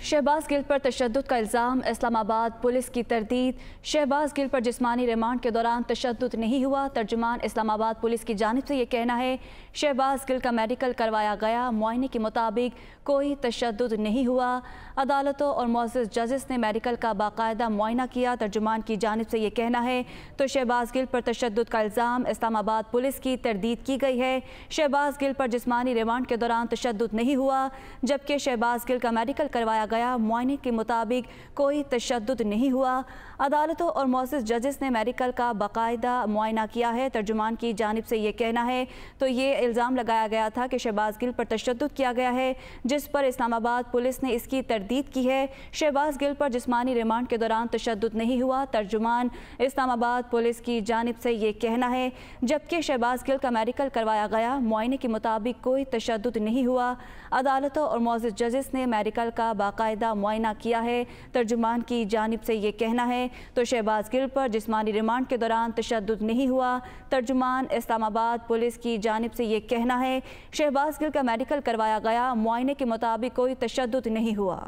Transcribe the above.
शहबाज गिल पर तशद्दुद का इल्ज़ाम, इस्लामाबाद पुलिस की तरदीद। शहबाज गिल पर जिस्मानी रिमांड के दौरान तशद्दुद नहीं हुआ। तर्जुमान इस्लामाबाद पुलिस की जानिब से ये कहना है, शहबाज गिल का मेडिकल करवाया गया, मुआयने के मुताबिक कोई तशद्दुद नहीं हुआ। अदालतों और मुअज़्ज़ज़ जजेस ने मेडिकल का बाकायदा मुआयना किया। तर्जुमान की जानिब से ये कहना है तो शहबाज गिल पर तशद्दुद का इल्ज़ाम, इस्लामाबाद पुलिस की तरदीद की गई है। शहबाज गिल पर जिस्मानी रिमांड के दौरान तशद्दुद नहीं हुआ, जबकि शहबाज गिल का मेडिकल करवाया गया, मुआयने के मुताबिक कोई तशद्दुद नहीं हुआ। अदालतों और मुअज़्ज़ज़ जजेस ने मेडिकल का बाकायदा मुआयना किया है। तर्जुमान की जानिब से ये कहना है तो ये इल्ज़ाम लगाया गया था कि शहबाज गिल पर तशद्दुद किया गया है, जिस पर इस्लामाबाद पुलिस ने इसकी तरदीद की है। शहबाज गिल पर जिस्मानी रिमांड के दौरान तशद्दुद नहीं हुआ। तर्जुमान इस्लामाबाद पुलिस की जानिब से ये कहना है, जबकि शहबाज गिल का मेडिकल करवाया गया, मुआयने के मुताबिक कोई तशद्दुद नहीं हुआ। अदालतों और मुअज़्ज़ज़ जजेस ने मेडिकल का बाकायदा मुआयना किया है। तर्जुमान की जानिब से ये कहना है तो शहबाज गिल पर जिस्मानी रिमांड के दौरान तशद्दुद नहीं हुआ। तर्जुमान इस्लामाबाद पुलिस की जानिब से ये कहना है, शहबाज गिल का मेडिकल करवाया गया, मुआयने के मुताबिक कोई तशद्दुद नहीं हुआ।